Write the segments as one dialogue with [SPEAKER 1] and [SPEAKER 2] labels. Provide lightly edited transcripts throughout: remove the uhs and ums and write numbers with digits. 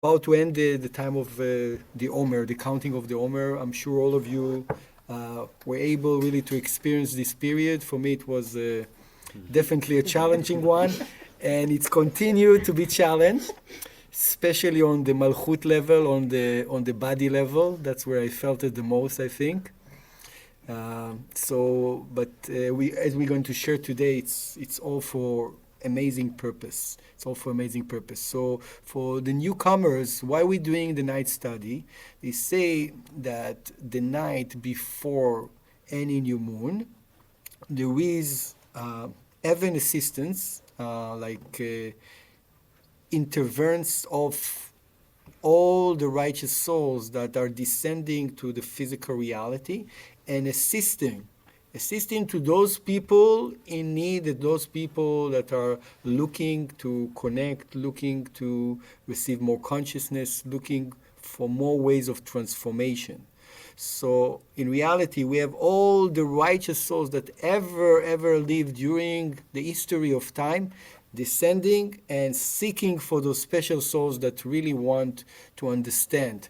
[SPEAKER 1] About to end the time of the Omer, the counting of the Omer. I'm sure all of you were able really to experience this period. For me, it was definitely a challenging one, and it's continued to be challenged, especially on the Malchut level, on the body level. That's where I felt it the most, I think. But as we're going to share today, it's all for amazing purpose. It's all for amazing purpose. So for the newcomers, why we're doing the night study, they say that the night before any new moon, there is heaven assistance, interference of all the righteous souls that are descending to the physical reality and assisting to those people in need, those people that are looking to connect, looking to receive more consciousness, looking for more ways of transformation. So in reality, we have all the righteous souls that ever lived during the history of time, descending and seeking for those special souls that really want to understand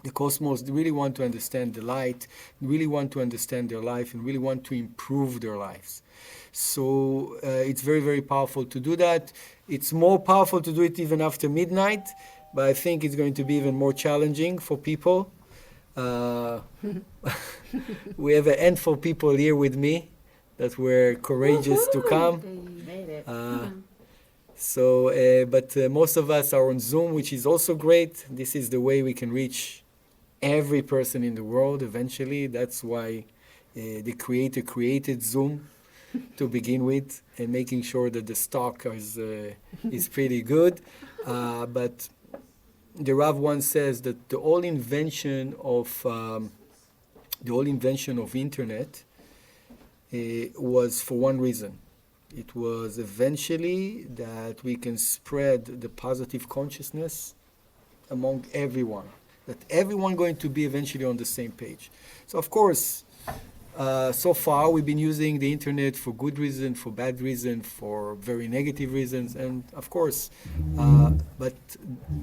[SPEAKER 1] the cosmos, really want to understand the light, really want to understand their life, and really want to improve their lives. So it's very, very powerful to do that. It's more powerful to do it even after midnight, but I think it's going to be even more challenging for people. We have a handful of people here with me that were courageous to come.
[SPEAKER 2] You made it.
[SPEAKER 1] But most of us are on Zoom, which is also great. This is the way we can reach every person in the world eventually. That's why the creator created Zoom to begin with, and making sure that the stock is pretty good. But the Rav once says that the whole invention of internet was for one reason. It was eventually that we can spread the positive consciousness among everyone, that everyone going to be eventually on the same page. So of course, so far we've been using the internet for good reason, for bad reason, for very negative reasons, and of course, but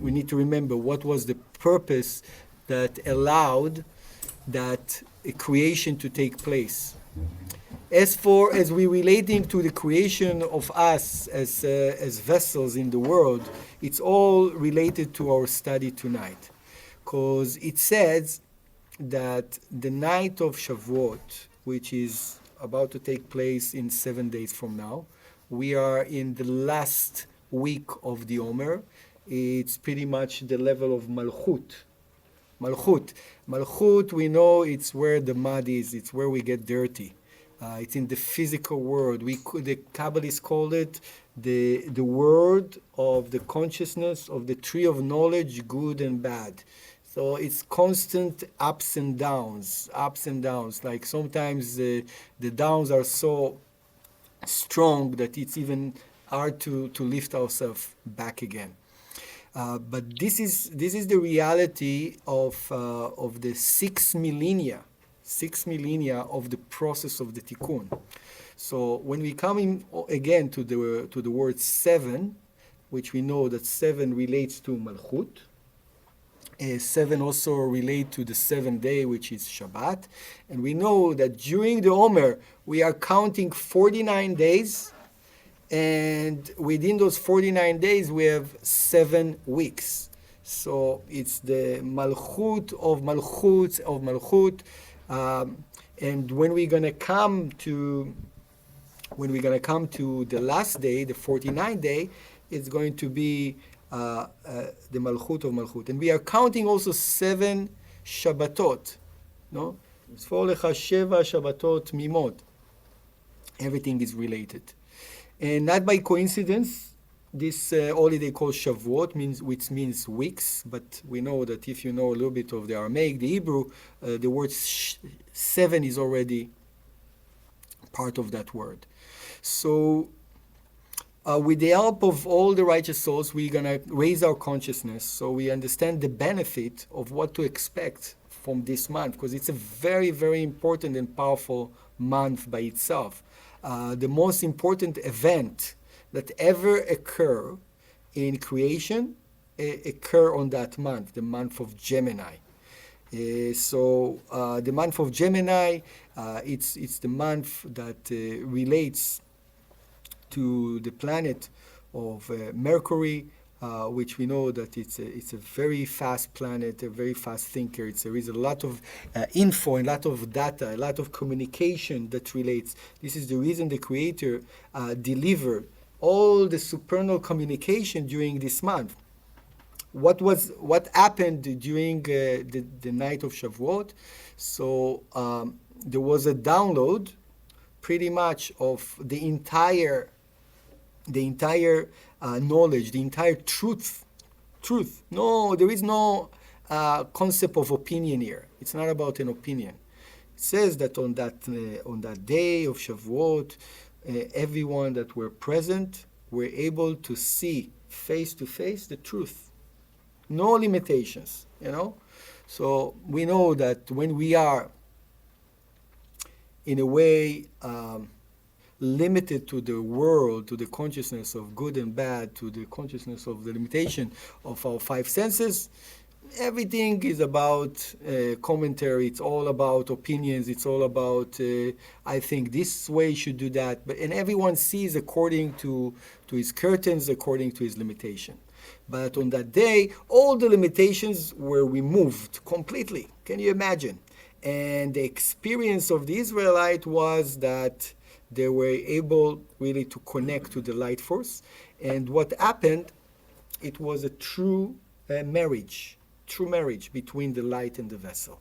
[SPEAKER 1] we need to remember what was the purpose that allowed that creation to take place. As we relating to the creation of us as vessels in the world, it's all related to our study tonight. Because it says that the night of Shavuot, which is about to take place in 7 days from now, we are in the last week of the Omer. It's pretty much the level of Malchut. Malchut, we know it's where the mud is, it's where we get dirty. It's in the physical world. The Kabbalists called it the word of the consciousness of the tree of knowledge, good and bad. So it's constant ups and downs. Like sometimes the downs are so strong that it's even hard to lift ourselves back again. But this is the reality of the 6 millennia of the process of the tikkun. So when we come in again to the word 7, which we know that 7 relates to Malchut, 7 also relate to the 7th day, which is Shabbat, and we know that during the Omer we are counting 49 days, and within those 49 days we have 7 weeks. So it's the Malchut of Malchut. And when we're gonna come to the last day, the 49th day, it's going to be the Malchut of Malchut. And we are counting also 7 Shabbatot. No? Tzfor lecha sheva Shabbatot mimot. Everything is related. And not by coincidence, this holiday called Shavuot, which means weeks, but we know that if you know a little bit of the Aramaic, the Hebrew, the word 7 is already part of that word. So with the help of all the righteous souls, we're going to raise our consciousness so we understand the benefit of what to expect from this month, because it's a very, very important and powerful month by itself. The most important event that ever occur in creation occur on that month, the month of Gemini. The month of Gemini, it's the month that relates to the planet of Mercury, which we know that it's a very fast planet, a very fast thinker. There is a lot of info, a lot of data, a lot of communication that relates. This is the reason the Creator delivered all the supernal communication during this month. What happened during the night of Shavuot? So there was a download, pretty much, of the entire knowledge, the entire truth. No, there is no concept of opinion here. It's not about an opinion. It says that on that day of Shavuot, everyone that were present were able to see face to face the truth. No limitations, So we know that when we are, in a way, limited to the world, to the consciousness of good and bad, to the consciousness of the limitation of our five senses, everything is about commentary. It's all about opinions. It's all about, I think this way should do that. And everyone sees according to his curtains, according to his limitation. But on that day, all the limitations were removed completely. Can you imagine? And the experience of the Israelite was that they were able really to connect to the light force. And what happened, it was a true marriage between the light and the vessel.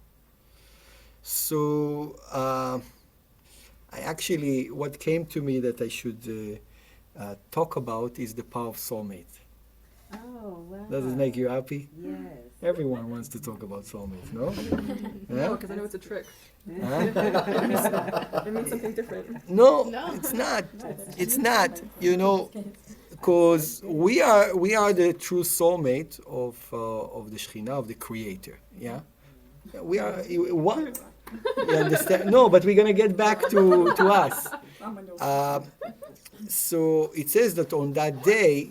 [SPEAKER 1] So what came to me that I should talk about is the power of soulmate.
[SPEAKER 2] Oh, wow.
[SPEAKER 1] Does it make you happy?
[SPEAKER 2] Yes.
[SPEAKER 1] Everyone wants to talk about soulmates, no?
[SPEAKER 3] No, because I know it's a trick.
[SPEAKER 1] Huh?
[SPEAKER 3] It means something different.
[SPEAKER 1] No, it's not. It's not. Because we are the true soulmate of the Shekhinah, of the Creator. Yeah, we are. What? You understand? No, but we're gonna get back to us. So it says that on that day,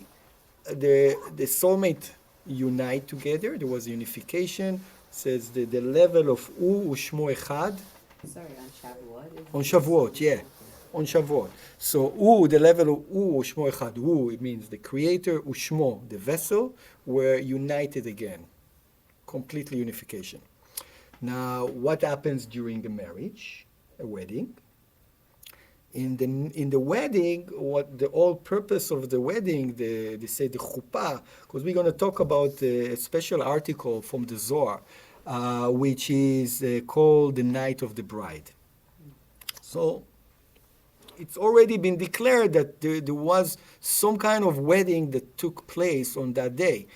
[SPEAKER 1] the soulmate unite together. There was unification. It says the level of U u'shmo echad.
[SPEAKER 2] Sorry, on Shavuot?
[SPEAKER 1] On Shavuot, yeah. On Shavuot. So U, the level of U u'shmo echad. U, it means the Creator. U'shmo, the vessel, were united again. Completely unification. Now, what happens during the marriage, a wedding? In the wedding, what the whole purpose of the wedding, they say the chuppah, because we're going to talk about a special article from the Zohar, which is called the Night of the Bride. So it's already been declared that there was some kind of wedding that took place on that day.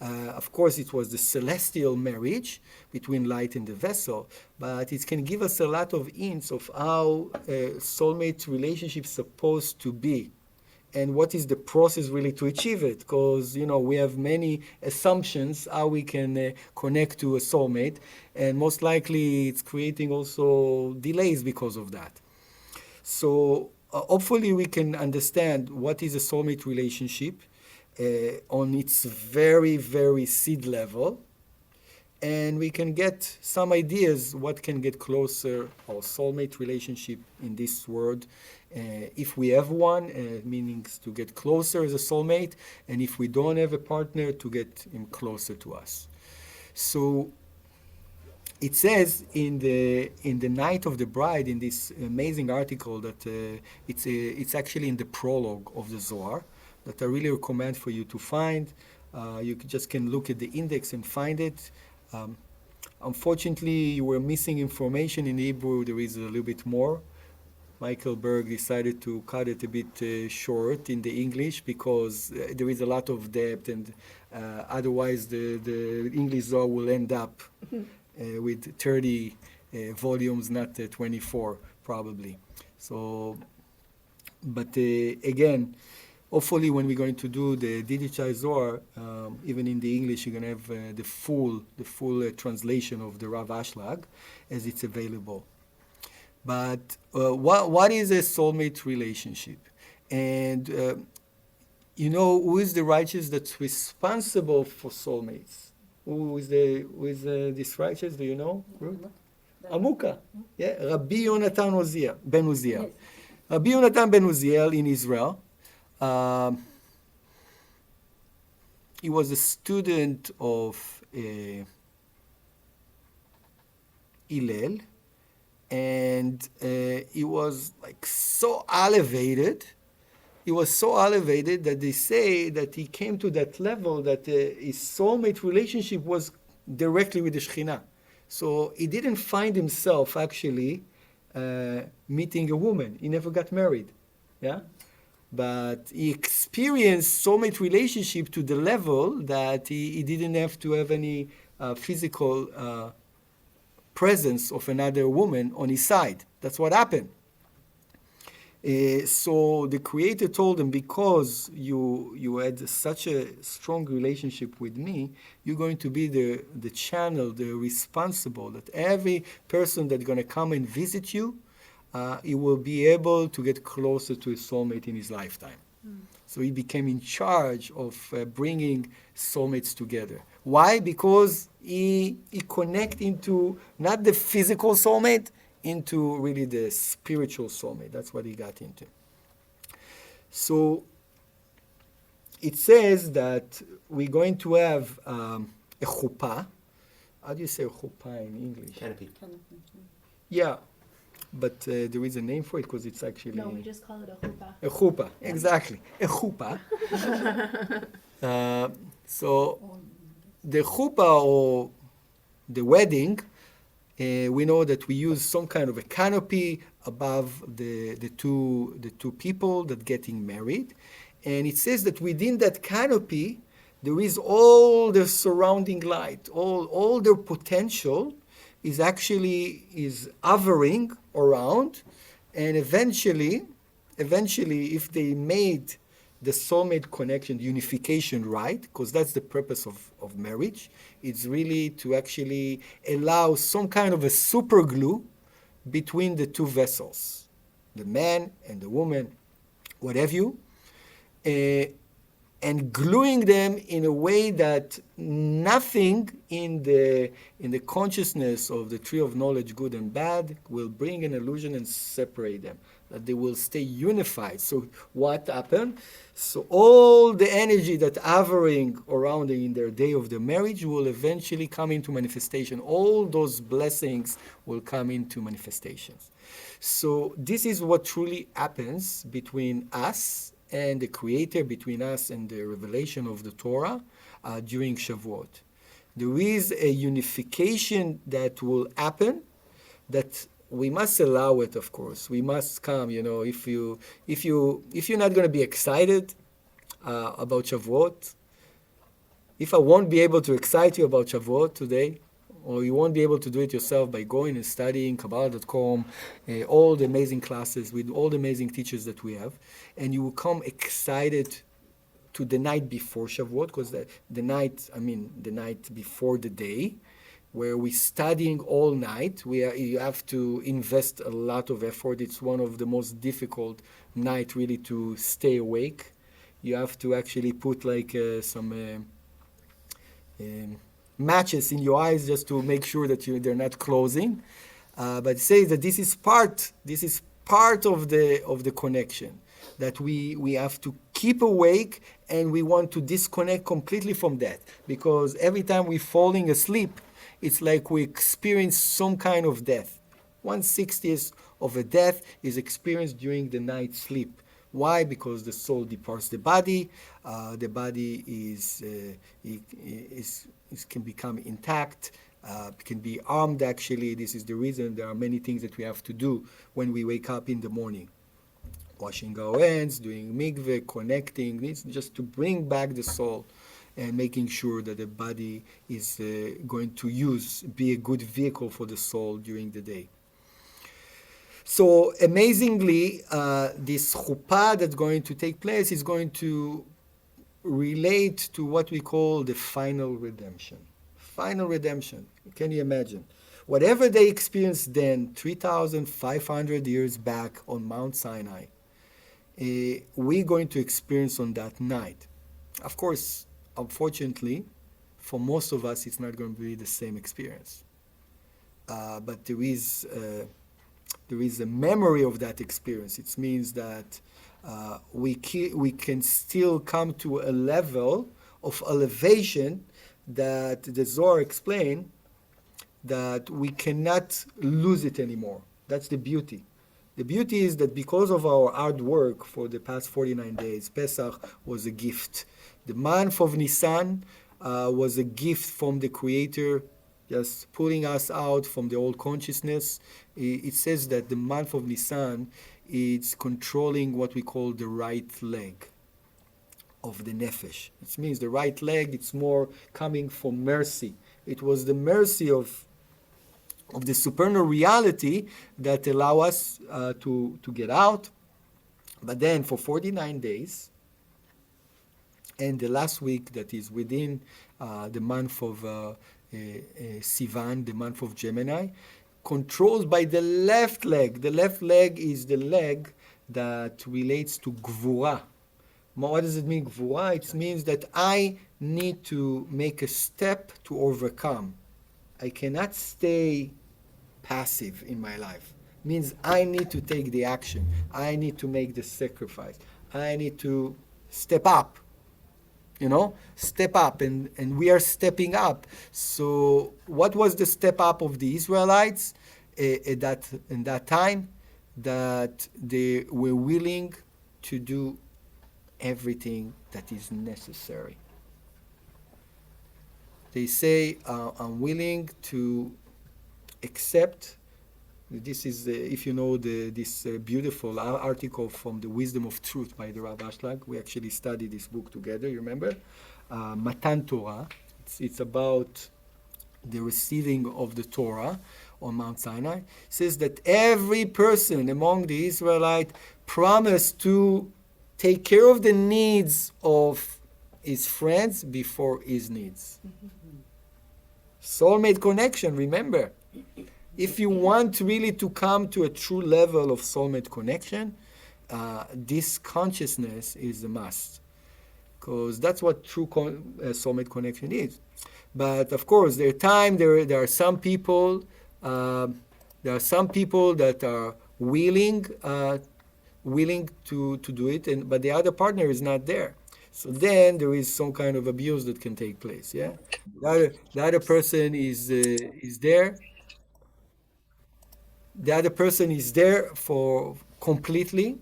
[SPEAKER 1] Of course, it was the celestial marriage between light and the vessel, but it can give us a lot of hints of how a soulmate relationship is supposed to be and what is the process really to achieve it, because we have many assumptions how we can connect to a soulmate, and most likely it's creating also delays because of that. So hopefully we can understand what is a soulmate relationship on its very, very seed level, and we can get some ideas what can get closer our soulmate relationship in this world, if we have one, meaning to get closer as a soulmate, and if we don't have a partner, to get him closer to us. So it says in the Night of the Bride, in this amazing article, that it's actually in the prologue of the Zohar, that I really recommend for you to find. You just can look at the index and find it. Unfortunately, you were missing information in Hebrew. There is a little bit more. Michael Berg decided to cut it a bit short in the English because there is a lot of depth, and otherwise the English Zohar will end up with 30 volumes, not 24 probably. So, but again, hopefully when we're going to do the digitized Zohar, even in the English, you're going to have the full translation of the Rav Ashlag as it's available. But what is a soulmate relationship? And You know who is the righteous that's responsible for soulmates? Who is this righteous? Do you know? Amuka. Yeah, Rabbi Yonatan ben Uziel.
[SPEAKER 2] Yes.
[SPEAKER 1] Rabbi Yonatan ben Uziel in Israel. He was a student of Hillel, and he was like so elevated. He was so elevated that they say that he came to that level that his soulmate relationship was directly with the Shekhinah. So he didn't find himself actually meeting a woman. He never got married. Yeah? But he experienced soulmate relationship to the level that he didn't have to have any physical presence of another woman on his side. That's what happened. So the Creator told him, because you had such a strong relationship with me, you're going to be the channel, the responsible, that every person that's going to come and visit you, he will be able to get closer to his soulmate in his lifetime. So he became in charge of bringing soulmates together. Why? Because he connect into not the physical soulmate, into really the spiritual soulmate. That's what he got into. So it says that we're going to have a chuppah. How do you say chuppah in English?
[SPEAKER 4] Canopy.
[SPEAKER 1] Yeah, but there is a name for it because it's actually...
[SPEAKER 5] No, we just call it a chuppah.
[SPEAKER 1] A chuppah, exactly. A chuppah. So the chuppah, or the wedding, we know that we use some kind of a canopy above the two people that getting married. And it says that within that canopy, there is all the surrounding light, all their potential is hovering around. And eventually, if they made the soulmate connection, the unification right, because that's the purpose of marriage. It's really to actually allow some kind of a super glue between the two vessels, the man and the woman, what have you, and gluing them in a way that nothing in the consciousness of the tree of knowledge, good and bad, will bring an illusion and separate them, that they will stay unified. So what happened? So all the energy that hovering around in their day of the marriage will eventually come into manifestation. All those blessings will come into manifestations. So this is what truly happens between us and the Creator, between us and the revelation of the Torah during Shavuot. There is a unification that will happen, that we must allow it, of course. We must come, if you're not going to be excited about Shavuot, if I won't be able to excite you about Shavuot today, or you won't be able to do it yourself by going and studying Kabbalah.com, all the amazing classes with all the amazing teachers that we have, and you will come excited to the night before Shavuot, because the night before the day, where we're studying all night. You have to invest a lot of effort. It's one of the most difficult night really to stay awake. You have to actually put like some matches in your eyes just to make sure that they're not closing. But it says that this is part of the connection, that we have to keep awake, and we want to disconnect completely from that, because every time we're falling asleep, it's like we experience some kind of death. 1/60th of a death is experienced during the night sleep. Why? Because the soul departs the body. The body can become intact, can be armed actually. This is the reason there are many things that we have to do when we wake up in the morning. Washing our hands, doing mikveh, connecting. It's just to bring back the soul and making sure that the body is going to be a good vehicle for the soul during the day. So amazingly, this chuppah that's going to take place is going to relate to what we call the final redemption. Final redemption. Can you imagine? Whatever they experienced then, 3,500 years back on Mount Sinai, we're going to experience on that night. Of course, unfortunately, for most of us, it's not going to be the same experience. But there is a memory of that experience. It means that we can still come to a level of elevation that the Zohar explained that we cannot lose it anymore. That's the beauty. The beauty is that because of our hard work for the past 49 days, Pesach was a gift. The month of Nisan was a gift from the Creator, just pulling us out from the old consciousness. It says that the month of Nisan is controlling what we call the right leg of the nefesh. It means the right leg, it's more coming from mercy. It was the mercy of the supernal reality that allow us to get out. But then for 49 days, and the last week that is within the month of Sivan, the month of Gemini, controlled by the left leg. The left leg is the leg that relates to Gvura. What does it mean, Gvura? It means that I need to make a step to overcome. I cannot stay passive in my life. It means I need to take the action. I need to make the sacrifice. I need to step up. Step up, and we are stepping up. So what was the step up of the Israelites in that time? That they were willing to do everything that is necessary. They say, I'm willing to accept. This is, if you know this beautiful article from the Wisdom of Truth by the Rav Ashlag. We actually studied this book together, you remember? Matan Torah. It's about the receiving of the Torah on Mount Sinai. It says that every person among the Israelites promised to take care of the needs of his friends before his needs. Soulmate connection, remember? If you want really to come to a true level of soulmate connection, this consciousness is a must. Because that's what true soulmate connection is. But of course, there are some people that are willing to do it, but the other partner is not there. So then there is some kind of abuse that can take place. Yeah, the other person is there. The other person is there for completely,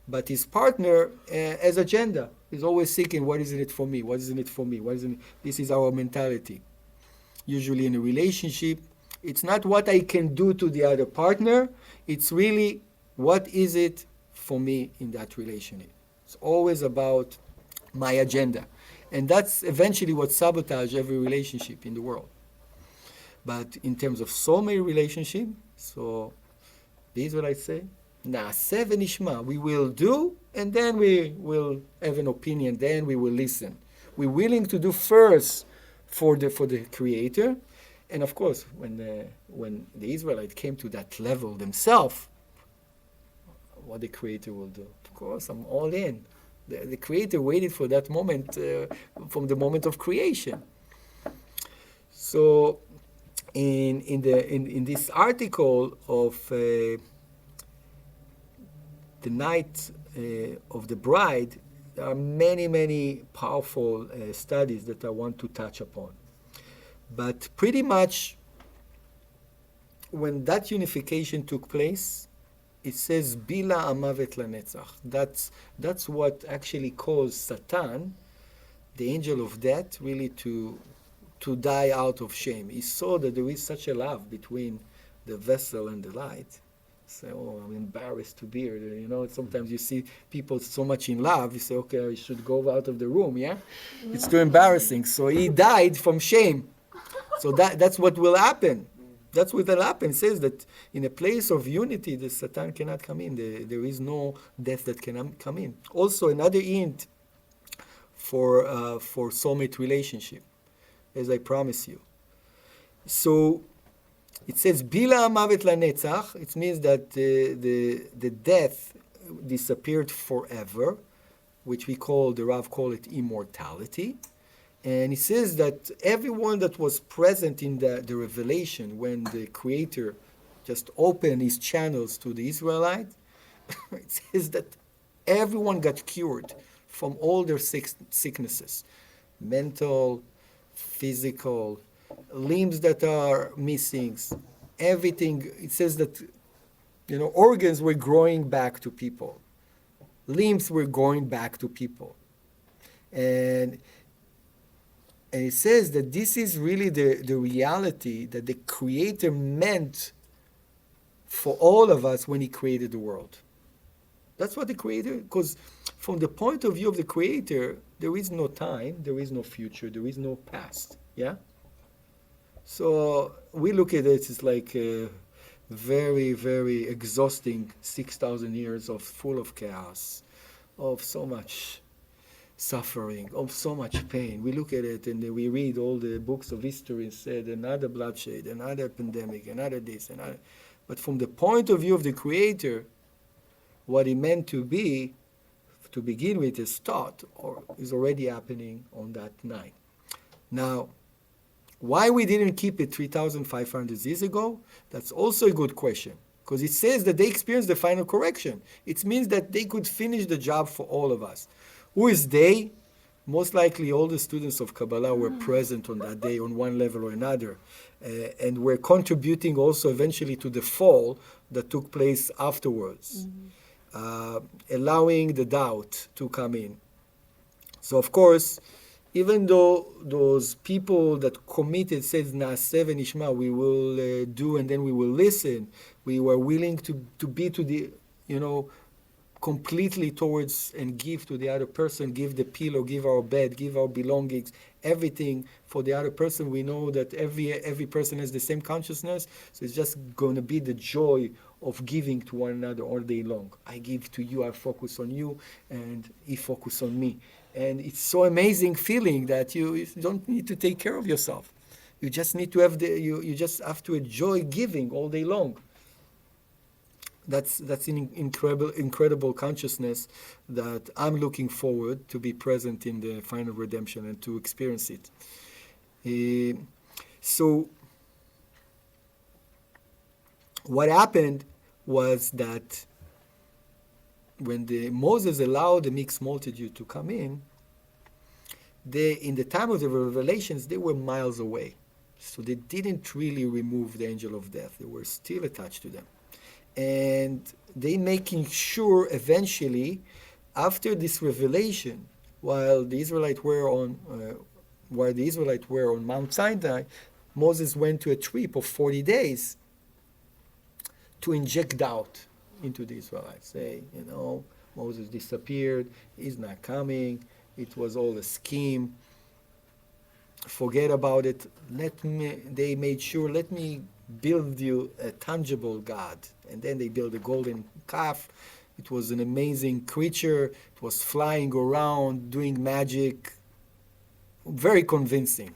[SPEAKER 1] but his partner has agenda. He's always seeking, what is in it for me? What is in it for me? What is in it? This is our mentality. Usually in a relationship, it's not what I can do to the other partner. It's really, what is it for me in that relationship? It's always about my agenda. And that's eventually what sabotages every relationship in the world. But in terms of soulmate relationship, so the Israelites say, Na'aseh v'nishma, we will do, and then we will have an opinion, then we will listen. We're willing to do first for the Creator. And of course, when the Israelites came to that level themselves, what the Creator will do? Of course, I'm all in. The Creator waited for that moment from the moment of creation. So in this article of the night of the bride, there are many powerful studies that I want to touch upon. But pretty much when that unification took place, it says bila amavet lanetzach. That's what actually caused Satan, the angel of death, really to die out of shame. He saw that there is such a love between the vessel and the light. Say, oh, I'm embarrassed to be here. Sometimes you see people so much in love, you say, okay, I should go out of the room, yeah? It's too embarrassing. So he died from shame. So that's what will happen. That's what will happen. It says that in a place of unity, the Satan cannot come in. There is no death that can come in. Also, another hint for soulmate relationship, as I promise you. So it says bila mavet lanetzach. It means that the death disappeared forever, which the Rav call it immortality. And he says that everyone that was present in the revelation when the Creator just opened his channels to the Israelites, it says that everyone got cured from all their sicknesses, mental, physical, limbs that are missing, everything. It says that, organs were growing back to people. Limbs were going back to people. And it says that this is really the reality that the Creator meant for all of us when He created the world. That's what the Creator, because from the point of view of the Creator, there is no time, there is no future, there is no past. Yeah? So we look at it, it's like a very, very exhausting 6,000 years full of chaos, of so much suffering, of so much pain. We look at it and then we read all the books of history and said another bloodshed, another pandemic, another this, another. But from the point of view of the Creator, what He meant to be, to begin with, is taught or is already happening on that night. Now, why we didn't keep it 3,500 years ago? That's also a good question. Because it says that they experienced the final correction. It means that they could finish the job for all of us. Who is they? Most likely all the students of Kabbalah were present on that day on one level or another. And were contributing also eventually to the fall that took place afterwards. Allowing the doubt to come in. So of course, even though those people that committed said, Naaseh v'nishma, we will do and then we will listen, we were willing to be to the, completely towards and give to the other person, give the pillow, give our bed, give our belongings, everything for the other person. We know that every person has the same consciousness, so it's just going to be the joy of giving to one another all day long. I give to you, I focus on you, and he focus on me. And it's so amazing feeling that you don't need to take care of yourself. You just need to have you just have to enjoy giving all day long. That's an incredible consciousness that I'm looking forward to be present in the final redemption and to experience it. So what happened was that when Moses allowed the mixed multitude to come in the time of the revelations, they were miles away. So they didn't really remove the angel of death. They were still attached to them. And they making sure eventually, after this revelation, while the Israelites were on Mount Sinai, Moses went to a trip of 40 days to inject doubt into the Israelites. Say, Moses disappeared, he's not coming, it was all a scheme. Forget about it. They made sure, let me build you a tangible God. And then they built a golden calf. It was an amazing creature. It was flying around, doing magic. Very convincing.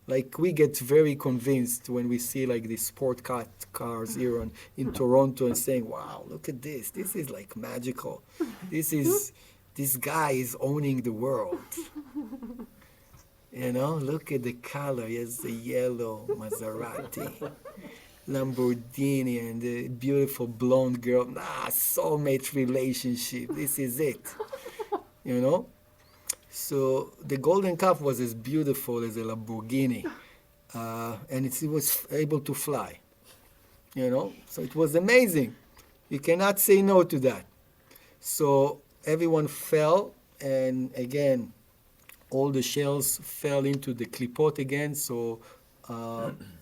[SPEAKER 1] Like we get very convinced when we see like these sport cars here in Toronto and saying, wow, look at this. This is like magical. This guy is owning the world. Look at the color. He has the yellow Maserati, Lamborghini, and the beautiful blonde girl. Soulmate relationship. This is it. So the golden calf was as beautiful as a Lamborghini, and it was able to fly. So it was amazing. You cannot say no to that. So everyone fell, and again, all the shells fell into the klipot again. So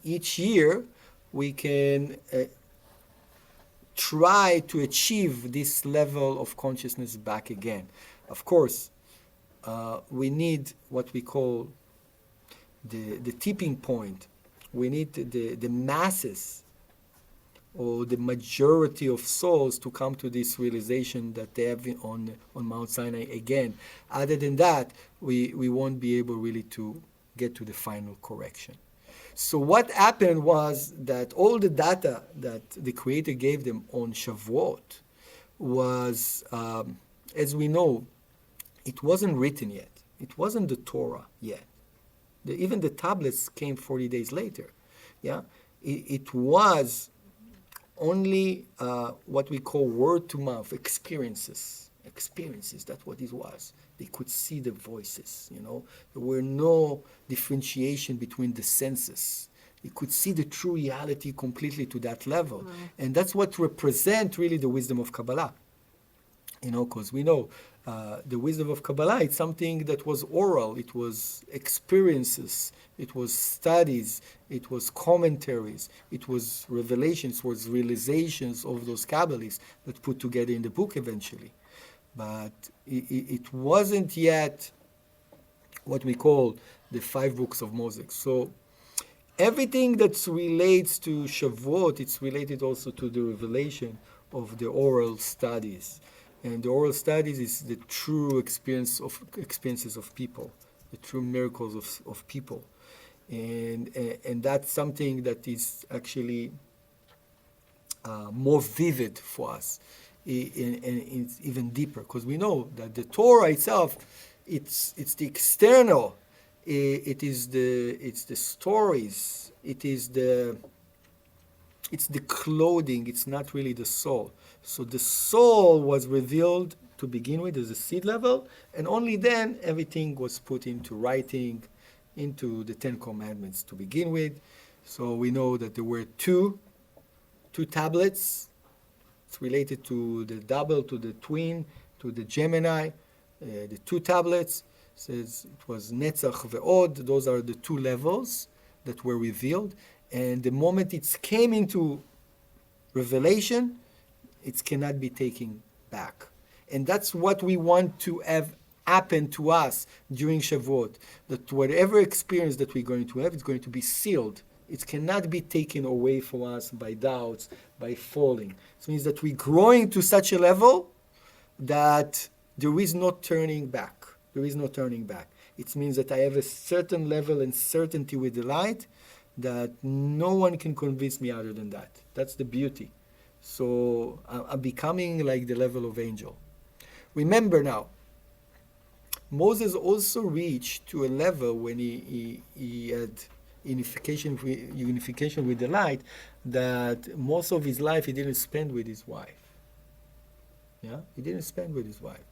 [SPEAKER 1] each year we can try to achieve this level of consciousness back again. Of course, we need what we call the tipping point. We need the masses or the majority of souls to come to this realization that they have on Mount Sinai again. Other than that, we won't be able really to get to the final correction. So what happened was that all the data that the Creator gave them on Shavuot was, as we know, it wasn't written yet. It wasn't the Torah yet. Even the tablets came 40 days later. Yeah, it was only what we call word to mouth experiences. Experiences, that's what it was. They could see the voices, you know. There were no differentiation between the senses. You could see the true reality completely to that level. And that's what represents really the wisdom of Kabbalah. You know, because we know the wisdom of Kabbalah, it's something that was oral, it was experiences, it was studies, it was commentaries, it was revelations, it was realizations of those Kabbalists that put together in the book eventually. But it wasn't yet what we call the 5 books of Moses. So everything that relates to Shavuot, it's related also to the revelation of the oral studies. And the oral studies is the true experiences of people, the true miracles of people. And that's something that is actually more vivid for us, and it's even deeper, because we know that the Torah itself, it's the external, it's the stories, it's the clothing, it's not really the soul. So the soul was revealed to begin with as a seed level, and only then everything was put into writing, into the 10 Commandments to begin with. So we know that there were two tablets. It's related to the double, to the twin, to the Gemini, the 2 tablets. It says it was Netzach ve'od. Those are the 2 levels that were revealed. And the moment it came into revelation, it cannot be taken back. And that's what we want to have happen to us during Shavuot, that whatever experience that we're going to have, it's going to be sealed. It cannot be taken away from us by doubts, by falling. So it means that we're growing to such a level that there is no turning back. There is no turning back. It means that I have a certain level and certainty with the light that no one can convince me other than that. That's the beauty. So I'm becoming like the level of angel. Remember now, Moses also reached to a level when he had unification with the light, that most of his life he didn't spend with his wife. Yeah, he didn't spend with his wife.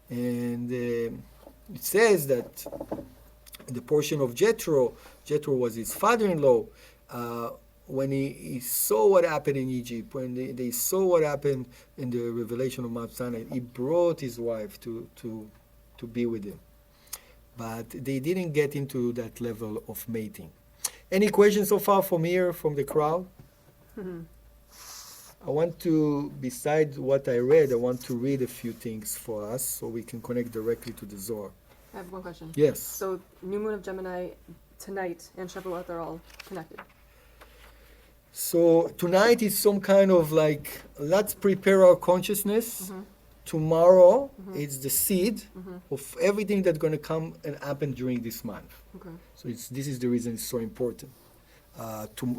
[SPEAKER 1] And it says that the portion of Jethro was his father-in-law, when he saw what happened in Egypt, when they saw what happened in the revelation of Mount Sinai, he brought his wife to be with him. But they didn't get into that level of mating. Any questions so far from here, from the crowd?
[SPEAKER 3] Mm-hmm.
[SPEAKER 1] I want to, besides what I read, I want to read a few things for us so we can connect directly to the Zohar.
[SPEAKER 3] I have one question.
[SPEAKER 1] Yes.
[SPEAKER 3] So, new moon of Gemini, tonight, and Shavuot, they're all connected.
[SPEAKER 1] So tonight is some kind of like, let's prepare our consciousness.
[SPEAKER 3] Mm-hmm.
[SPEAKER 1] Tomorrow
[SPEAKER 3] Mm-hmm.
[SPEAKER 1] it's the seed of everything that's going to come and happen during this month.
[SPEAKER 3] Okay.
[SPEAKER 1] So this is the reason it's so important.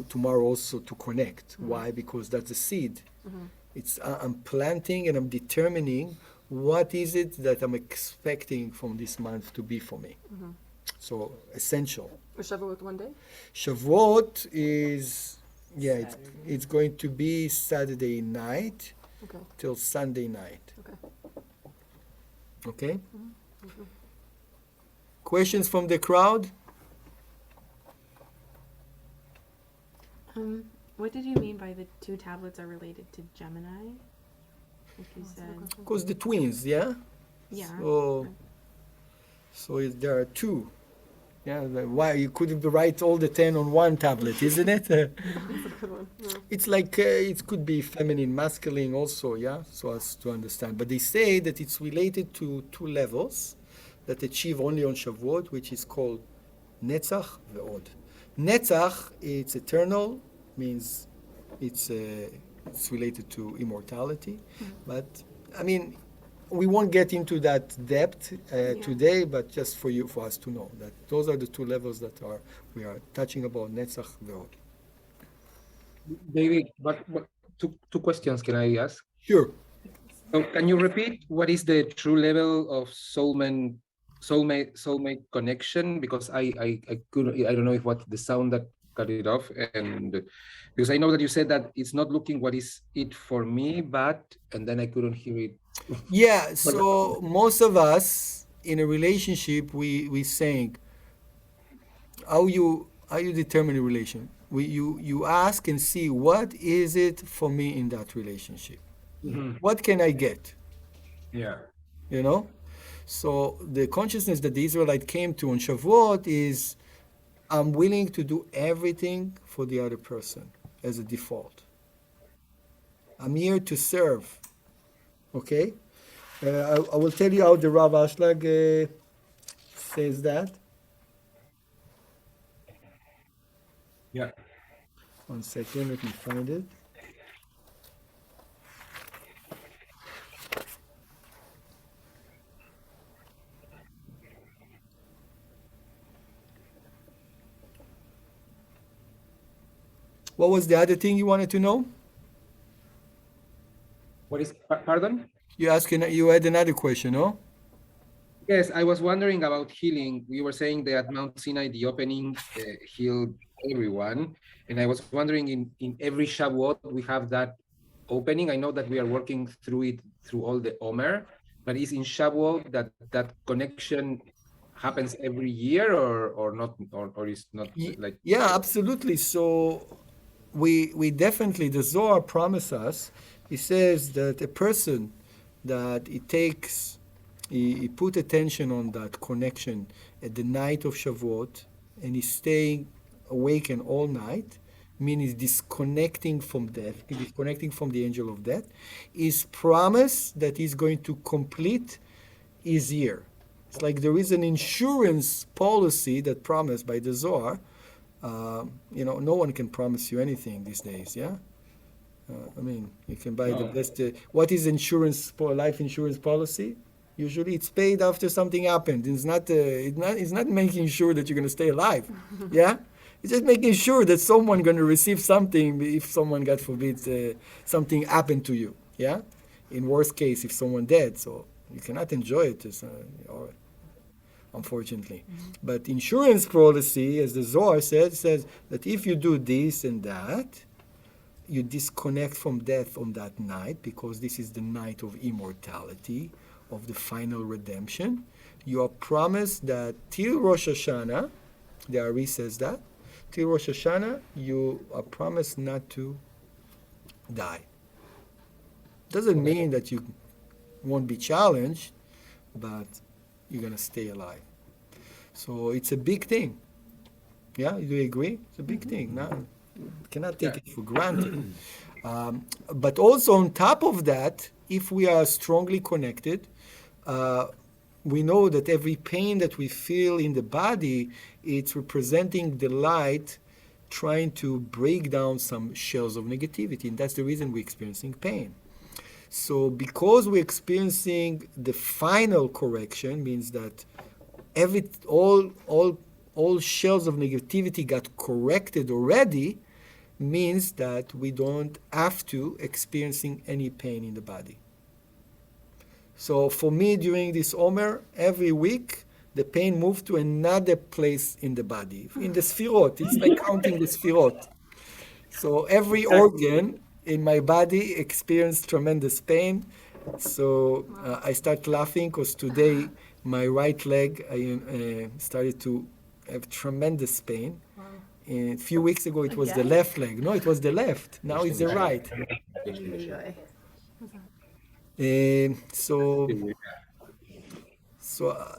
[SPEAKER 1] Tomorrow also to connect. Why? Because that's a seed. It's I'm planting and I'm determining what is it that I'm expecting from this month to be for me. So essential.
[SPEAKER 3] Is Shavuot one day?
[SPEAKER 1] Shavuot is, it's going to be Saturday night
[SPEAKER 3] Okay.
[SPEAKER 1] till Sunday night.
[SPEAKER 3] Okay.
[SPEAKER 1] Okay? Questions from the crowd?
[SPEAKER 4] What did you mean by the 2 tablets are related to Gemini? Like you said.
[SPEAKER 1] Because the twins, yeah?
[SPEAKER 4] Yeah.
[SPEAKER 1] So there are 2. Yeah, why you couldn't write all the 10 on one tablet, isn't it?
[SPEAKER 3] That's a good one. Yeah.
[SPEAKER 1] It's like it could be feminine, masculine also, yeah, so as to understand. But they say that it's related to 2 levels that achieve only on Shavuot, which is called Netzach ve'od. Netzach, it's eternal, means it's related to immortality. But I mean, we won't get into that depth today, but just for us to know that those are the 2 levels that we are touching about Netzach ve'od.
[SPEAKER 5] David, but two questions can I ask?
[SPEAKER 1] Sure.
[SPEAKER 5] So can you repeat what is the true level of soulmate connection? Because I couldn't, I don't know if what the sound that cut it off, and because I know that you said that it's not looking what is it for me, but and then I couldn't hear it.
[SPEAKER 1] Yeah, so most of us in a relationship, we saying how you determine a relation. You ask and see what is it for me in that relationship.
[SPEAKER 5] Mhm.
[SPEAKER 1] What can I get?
[SPEAKER 5] Yeah.
[SPEAKER 1] You know. So the consciousness that the Israelite came to on Shavuot is I'm willing to do everything for the other person as a default. I'm here to serve. Okay. I will tell you how the Rav Ashlag says that.
[SPEAKER 5] Yeah.
[SPEAKER 1] One second, let me find it. What was the other thing you wanted to know?
[SPEAKER 5] What is, pardon?
[SPEAKER 1] You had another question, no?
[SPEAKER 5] Yes, I was wondering about healing. We were saying that at Mount Sinai, the opening healed everyone. And I was wondering in every Shavuot, we have that opening. I know that we are working through it through all the Omer, but is in Shavuot that that connection happens every year or not, or is not like,
[SPEAKER 1] Yeah, absolutely. So we definitely, the Zohar promises us, he says that a person that he put attention on that connection at the night of Shavuot, and he's staying awakened all night, meaning he's disconnecting from death, disconnecting from the angel of death, is promised that he's going to complete his year. It's like there is an insurance policy that promised by the Zohar. No one can promise you anything these days, yeah? I mean, you can buy the best. What is life insurance policy? Usually it's paid after something happened. It's not making sure that you're going to stay alive, yeah? It's just making sure that someone going to receive something if someone, God forbid, something happened to you, yeah? In worst case, if someone dead, so you cannot enjoy it. Unfortunately. But insurance policy, as the Zohar says that if you do this and that, you disconnect from death on that night, because this is the night of immortality, of the final redemption. You are promised that till Rosh Hashanah, the Ari says that, till Rosh Hashanah, you are promised not to die. Doesn't mean that you won't be challenged, but you're going to stay alive. So it's a big thing. Yeah, do you agree? It's a big thing. No, cannot take it for granted. But also on top of that, if we are strongly connected, we know that every pain that we feel in the body, it's representing the light trying to break down some shells of negativity, and that's the reason we're experiencing pain. So because we're experiencing the final correction, means that all shells of negativity got corrected already, means that we don't have to experiencing any pain in the body. So for me, during this Omer, every week, the pain moved to another place in the body, in the Sfirot. It's like counting the Sfirot. So every organ in my body experienced tremendous pain. So I start laughing because today my right leg I started to have tremendous pain. A few weeks ago it was the left leg. No, it was the left. Now it's the right.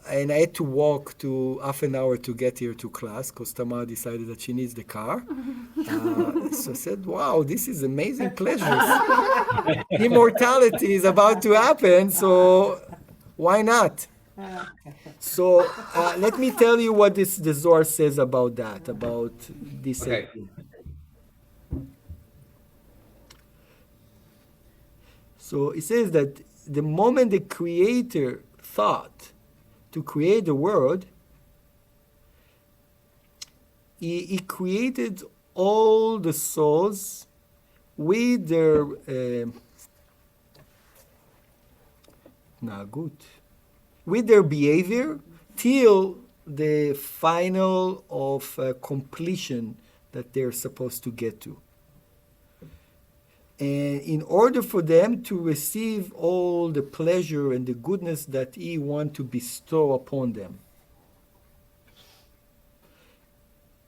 [SPEAKER 1] And I had to walk to half an hour to get here to class because Tamar decided that she needs the car. So I said, wow, this is amazing pleasures. Immortality is about to happen, so why not? So let me tell you what the Zohar says about that, about this.
[SPEAKER 5] Okay.
[SPEAKER 1] So it says that the moment the Creator thought to create the world, he created all the souls with their התנהגות, with their behavior till the final of completion that they're supposed to get to. And in order for them to receive all the pleasure and the goodness that He wants to bestow upon them.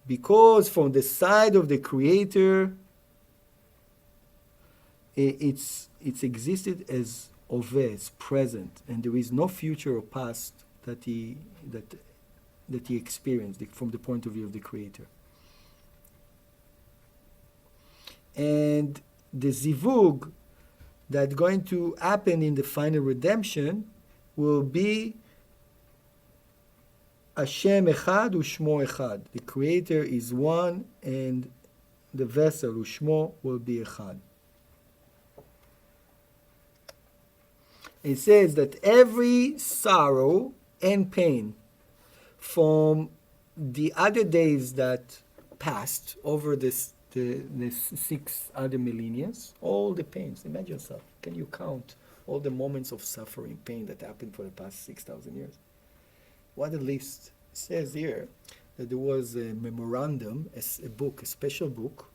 [SPEAKER 1] Because from the side of the Creator, it's existed as Oveh, as present, and there is no future or past that he experienced from the point of view of the Creator. And the zivug that's going to happen in the final redemption will be Hashem Echad Ushmo Echad. The Creator is one, and the vessel Ushmo will be Echad. It says that every sorrow and pain from the other days that passed over the 6 other millennia, all the pains, imagine yourself, can you count all the moments of suffering, pain that happened for the past 6,000 years? What a list. It says here that there was a memorandum, a book, a special book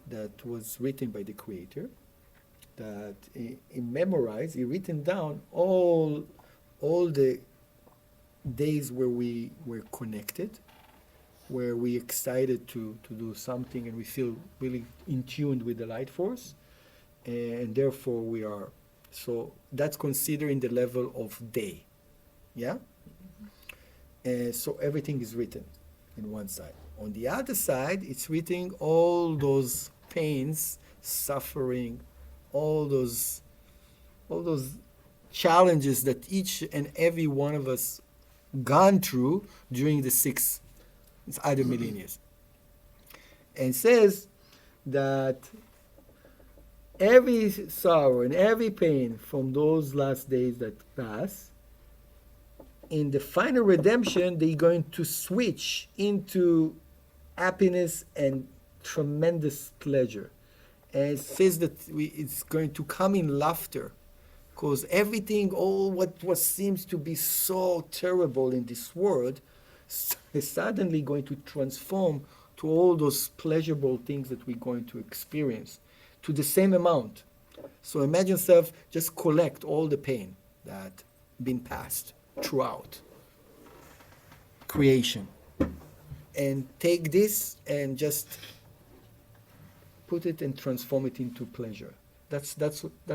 [SPEAKER 1] that was written by the Creator, that he memorized, he written down all the days where we were connected, where we excited to do something and we feel really in tune with the light force, and therefore we are. So that's considering the level of day, yeah? And so everything is written in one side. On the other side, it's written all those pains, suffering, all those challenges that each and every one of us gone through during the 6 other millennia. And says that every sorrow and every pain from those last days that pass, in the final redemption, they're going to switch into happiness and tremendous pleasure. And it says that it's going to come in laughter, because everything, all what seems to be so terrible in this world, is suddenly going to transform to all those pleasurable things that we're going to experience to the same amount. So imagine yourself just collect all the pain that been passed throughout creation, and take this and just put it and transform it into pleasure. That's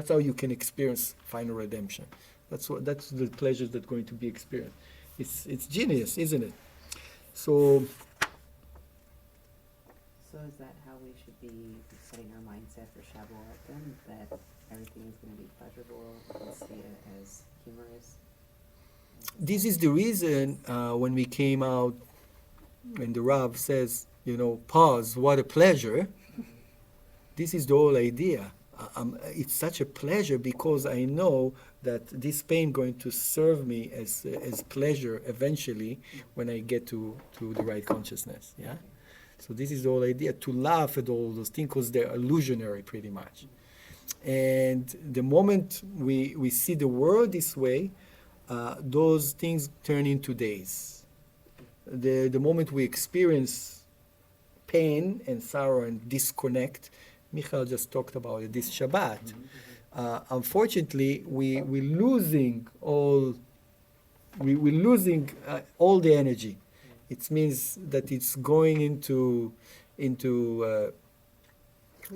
[SPEAKER 1] how you can experience final redemption. That's the pleasures that are going to be experienced. It's genius, isn't it? So
[SPEAKER 2] is that how we should be setting our mindset for Shavuot then? That everything is going to be pleasurable and see it as humorous?
[SPEAKER 1] this is the reason when we came out, when the Rav says, pause, what a pleasure. This is the whole idea. It's such a pleasure because I know that this pain going to serve me as pleasure eventually when I get to the right consciousness. Yeah. So this is the whole idea, to laugh at all those things because they're illusionary pretty much. And the moment we see the world this way, those things turn into days. The moment we experience pain and sorrow and disconnect, Michael just talked about it this Shabbat. Unfortunately, we're losing all the energy. It means that it's going into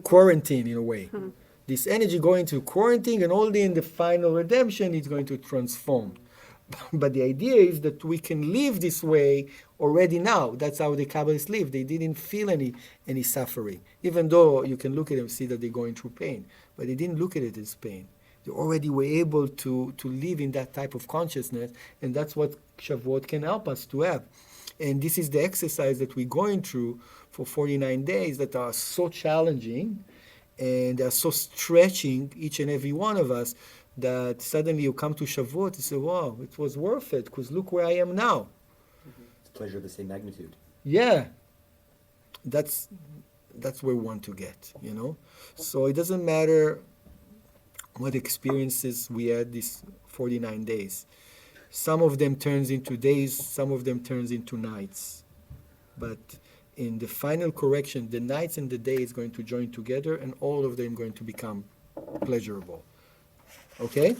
[SPEAKER 1] quarantine in a way. This energy going to quarantine, and only in the final redemption it's going to transform. But the idea is that we can live this way already now. That's how the Kabbalists live. They didn't feel any suffering, even though you can look at them and see that they're going through pain. But they didn't look at it as pain. They already were able to live in that type of consciousness, and that's what Shavuot can help us to have. And this is the exercise that we're going through for 49 days that are so challenging, and they're so stretching, each and every one of us, that suddenly you come to Shavuot and say, wow, it was worth it, because look where I am now.
[SPEAKER 6] It's pleasure of the same magnitude.
[SPEAKER 1] Yeah. That's where we want to get, So it doesn't matter what experiences we had these 49 days. Some of them turns into days, some of them turns into nights. But in the final correction, the nights and the day is going to join together, and all of them going to become pleasurable. Okay?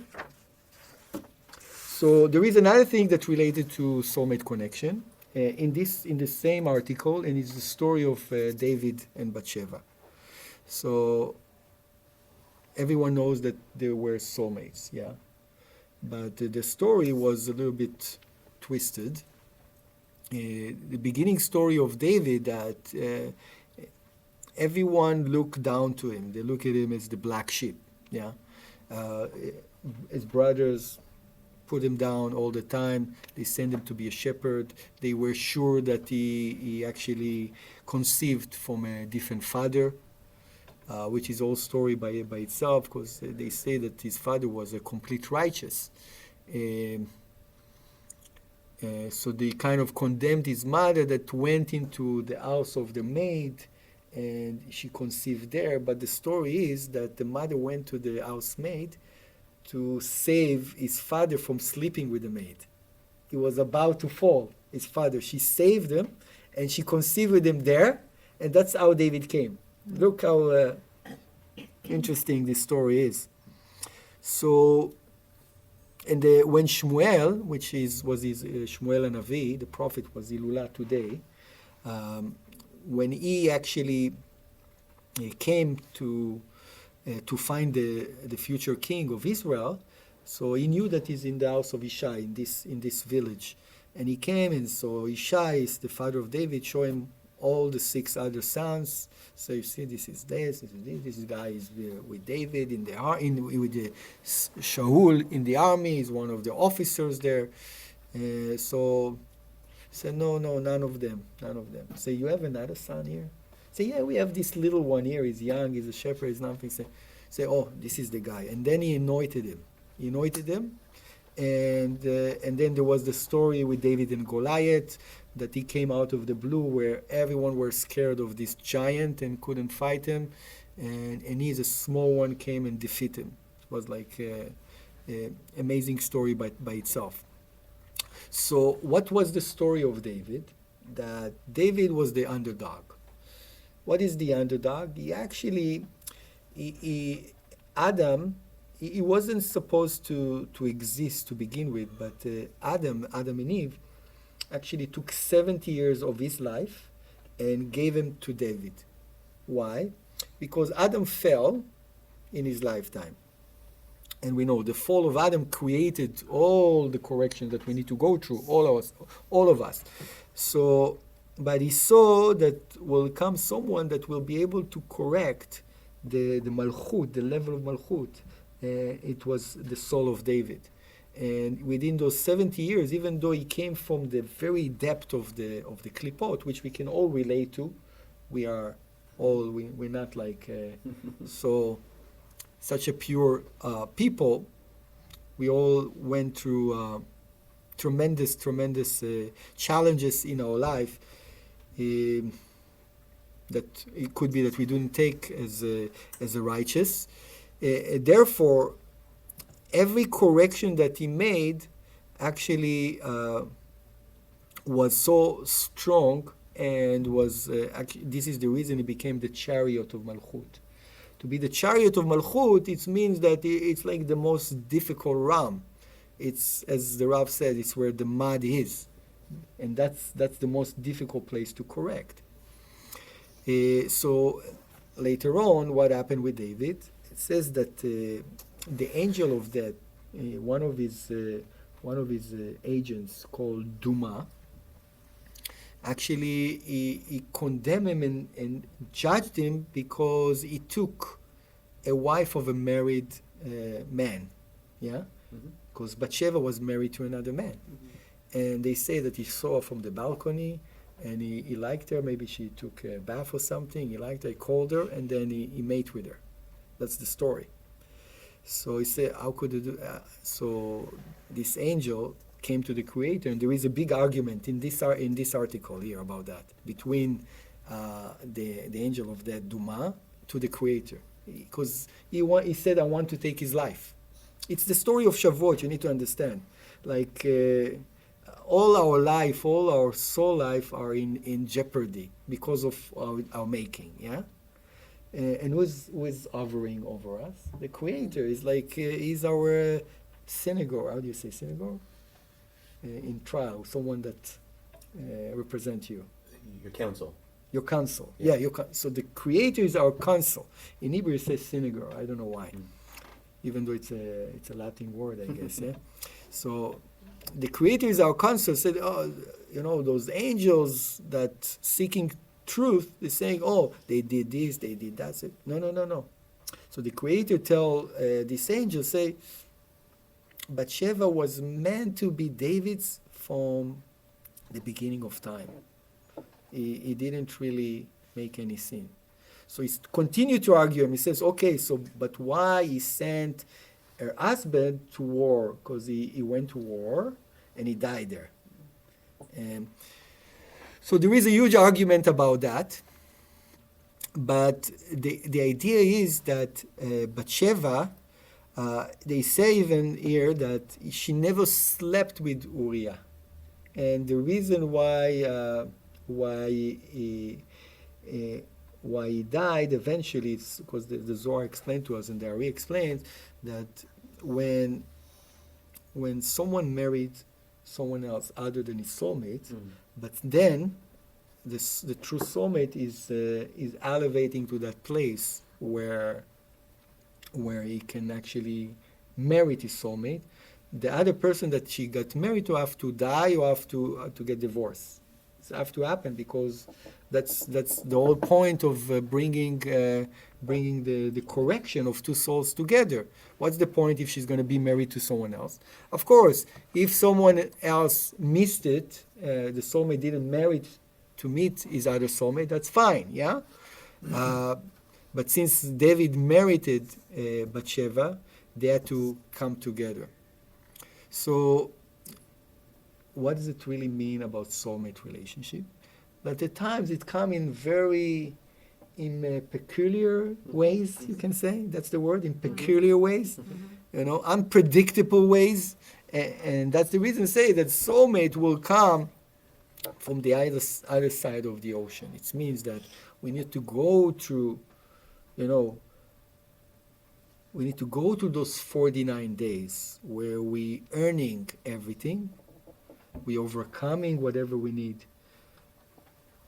[SPEAKER 1] So there is another thing that's related to soulmate connection in the same article, and it's the story of David and Bacheva. So everyone knows that they were soulmates, yeah. But the story was a little bit twisted. The beginning story of David, that everyone looked down to him. They look at him as the black sheep, yeah. His brothers put him down all the time. They sent him to be a shepherd. They were sure that he actually conceived from a different father, which is all story by itself, because they say that his father was a complete righteous. So they kind of condemned his mother that went into the house of the maid, and she conceived there. But the story is that the mother went to the housemaid to save his father from sleeping with the maid. He was about to fall, his father. She saved him, and she conceived with him there, and that's how David came. Look how interesting this story is. So, and when Shmuel, which was his Shmuel and Avi, the prophet was Ilula today, when he actually came to find the future king of Israel, so he knew that he's in the house of Ishai in this village, and he came and saw Ishai is the father of David, show him all the 6 other sons. So you see, this is this guy is with David with the Shaul in the army. He's one of the officers there. So he said, no, none of them. Say, you have another son here? Say, yeah, we have this little one here. He's young. He's a shepherd. He's nothing. Say, oh, this is the guy. And then he anointed him. And then there was the story with David and Goliath, that he came out of the blue, where everyone were scared of this giant and couldn't fight him, and he, as a small one, came and defeated him. It was like an amazing story by itself. So what was the story of David? That David was the underdog. What is the underdog? He actually, Adam, he wasn't supposed to exist to begin with, but Adam and Eve actually took 70 years of his life and gave him to David. Why? Because Adam fell in his lifetime. And we know the fall of Adam created all the corrections that we need to go through, all of us. So, but he saw that will come someone that will be able to correct the malchut, the level of malchut. It was the soul of David. And within those 70 years, even though he came from the very depth of the klipot, which we can all relate to, we're not like such a pure people. We all went through tremendous challenges in our life. That it could be that we didn't take as a righteous. Therefore, every correction that he made actually was so strong, and was this is the reason he became the chariot of Malchut. To be the chariot of Malchut, it means that it's like the most difficult realm. It's, as the Rav said, it's where the mud is, and that's the most difficult place to correct. So later on, what happened with David? It says that the angel of death, one of his agents called Duma, actually he condemned him and judged him because he took a wife of a married man, yeah, because Bacheva was married to another man, and they say that he saw her from the balcony. And he liked her. Maybe she took a bath or something. He liked her. He called her, and then he mate with her. That's the story. So he said, how could he do that? So this angel came to the Creator, and there is a big argument in this article here about that, between the angel of that Duma to the Creator. Because he said, I want to take his life. it's the story of Shavuot. You need to understand. Like all our life, all our soul life are in jeopardy because of our making. Yeah. And who's hovering over us? The Creator is like he's our synagogue. How do you say synagogue? In trial, someone that represents you.
[SPEAKER 6] Your counsel.
[SPEAKER 1] Your counsel.
[SPEAKER 6] Yeah.
[SPEAKER 1] Yeah, so the Creator is our counsel. In Hebrew it says synagogue. I don't know why. Even though it's a Latin word, I guess. Yeah. So the Creator is our counsel. Said, oh, those angels that seeking truth, they're saying, oh, they did this, they did that. Said, no. So the Creator tell this angel, say, Bacheva was meant to be David's from the beginning of time. He didn't really make any sin. So he continued to argue him. He says, okay, but why he sent her husband to war? Because he went to war and he died there. So there is a huge argument about that. But the idea is that Bacheva, they say even here that she never slept with Uriah. And the reason why he died eventually is because the Zohar explained to us, and the Ari explains that when someone married someone else other than his soulmate, but then the true soulmate is elevating to that place where he can actually marry his soulmate. The other person that she got married to have to die or have to get divorced. It have to happen because that's the whole point of bringing the correction of two souls together. What's the point if she's going to be married to someone else? Of course, if someone else missed it, the soulmate didn't marry to meet his other soulmate, that's fine, yeah? But since David merited Bacheva, they had to come together. So what does it really mean about soulmate relationship? But at times it comes in peculiar ways, you can say. That's the word, in peculiar ways. Unpredictable ways. And that's the reason say that soulmate will come from the other side of the ocean. It means that we need to go through, we need to go to those 49 days where we earning everything, we overcoming whatever we need.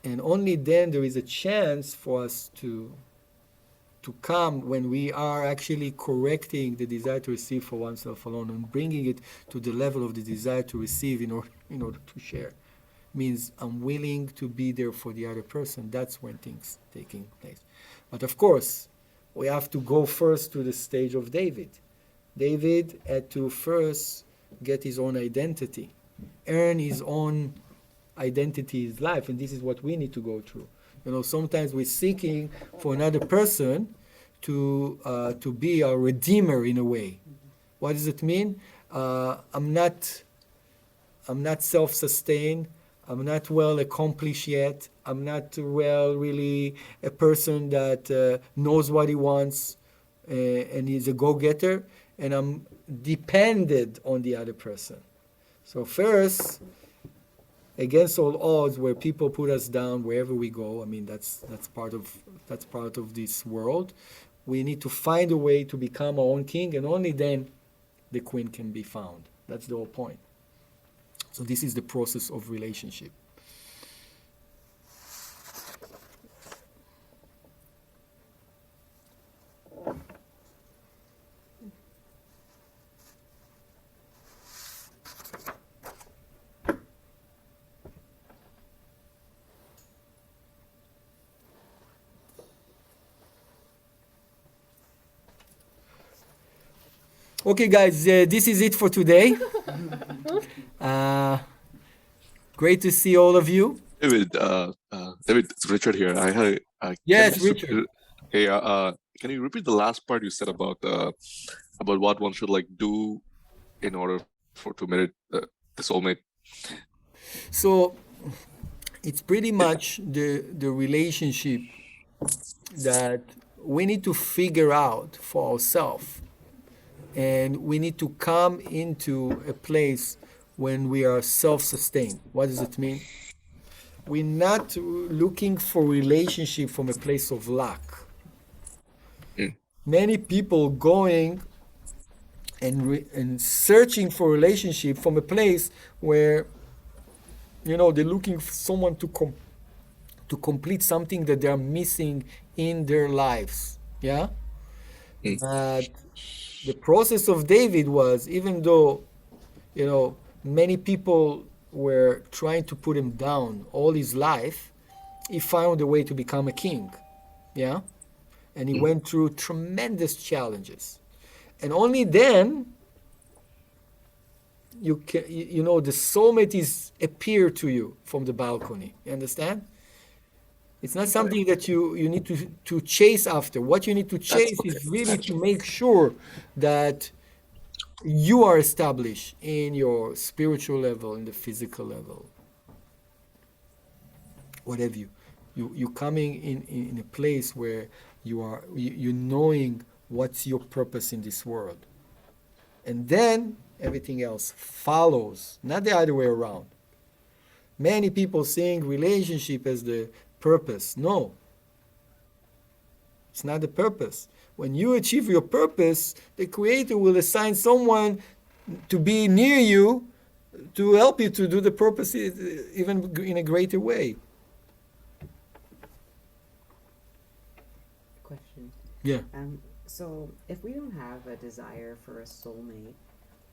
[SPEAKER 1] And only then there is a chance for us to come when we are actually correcting the desire to receive for oneself alone and bringing it to the level of the desire to receive in order to share. Means I'm willing to be there for the other person. That's when things taking place. But of course, we have to go first to the stage of David. David had to first get his own identity, earn his own identity, his life, and this is what we need to go through. Sometimes we're seeking for another person to be our redeemer in a way. What does it mean? I'm not self-sustained. I'm not well accomplished yet. I'm not really a person that knows what he wants and is a go-getter, and I'm dependent on the other person. So first, against all odds, where people put us down wherever we go, that's part of this world. We need to find a way to become our own king, and only then the queen can be found. That's the whole point. So this is the process of relationship. Okay, guys, this is it for today. Great to see all of you.
[SPEAKER 7] David, it's Richard here.
[SPEAKER 1] Yes, Richard.
[SPEAKER 7] Hey, can you repeat the last part you said about what one should do in order to merit the soulmate?
[SPEAKER 1] So it's pretty much the relationship that we need to figure out for ourselves. And we need to come into a place when we are self-sustained. What does it mean? We're not looking for relationship from a place of lack. Many people going and searching for relationship from a place where, they're looking for someone to complete something that they're missing in their lives. Yeah? But the process of David was, even though, many people were trying to put him down all his life, he found a way to become a king. Yeah? And he went through tremendous challenges. And only then the soulmate is appear to you from the balcony. You understand? It's not something that you need to chase after. What you need to chase is really to make sure that you are established in your spiritual level, in the physical level. Whatever you're coming in a place where you're knowing what's your purpose in this world. And then everything else follows, not the other way around. Many people seeing relationship as the purpose. No, it's not the purpose. When you achieve your purpose, the Creator will assign someone to be near you to help you to do the purpose even in a greater way.
[SPEAKER 2] Question.
[SPEAKER 1] Yeah.
[SPEAKER 2] So if we don't have a desire for a soulmate,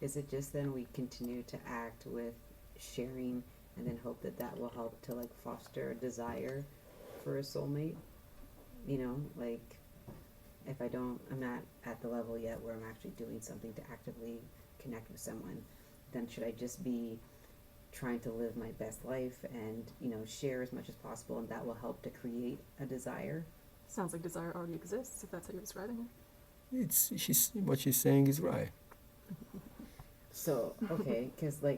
[SPEAKER 2] is it just then we continue to act with sharing and then hope that that will help to like foster a desire for a soulmate? Like if I'm not at the level yet where I'm actually doing something to actively connect with someone, then should I just be trying to live my best life and, share as much as possible, and that will help to create a desire?
[SPEAKER 3] Sounds like desire already exists, if that's how you're describing it.
[SPEAKER 1] What she's saying is right.
[SPEAKER 2] So, okay, because
[SPEAKER 3] I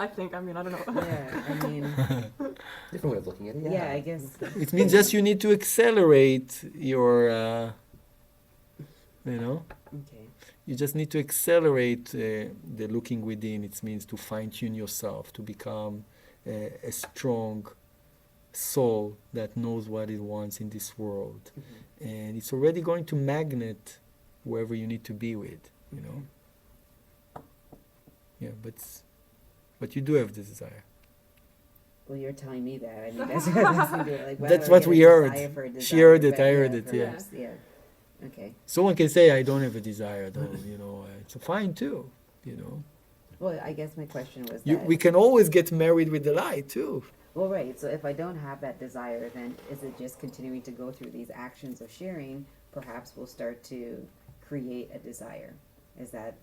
[SPEAKER 3] think, I don't know.
[SPEAKER 2] yeah, I mean,
[SPEAKER 6] Different way of looking at it.
[SPEAKER 2] yeah, I guess.
[SPEAKER 1] It means just you need to accelerate your,
[SPEAKER 2] Okay.
[SPEAKER 1] you just need to accelerate the looking within. It means to fine-tune yourself, to become a strong soul that knows what it wants in this world. And it's already going to magnet whoever you need to be with, Yeah, but you do have the desire.
[SPEAKER 2] Well, you're telling me that. I mean, that's what listening to it. Like,
[SPEAKER 1] That's
[SPEAKER 2] whether I
[SPEAKER 1] what
[SPEAKER 2] get a
[SPEAKER 1] we heard.
[SPEAKER 2] desire for a desire,
[SPEAKER 1] She heard it,
[SPEAKER 2] but
[SPEAKER 1] I heard it, yeah.
[SPEAKER 2] perhaps, yeah. Okay.
[SPEAKER 1] Someone can say, I don't have a desire, though, it's fine too,
[SPEAKER 2] Well, I guess my question was
[SPEAKER 1] We can always get married with the light, too.
[SPEAKER 2] well, right. So if I don't have that desire, then is it just continuing to go through these actions of sharing? Perhaps we'll start to create a desire. Is that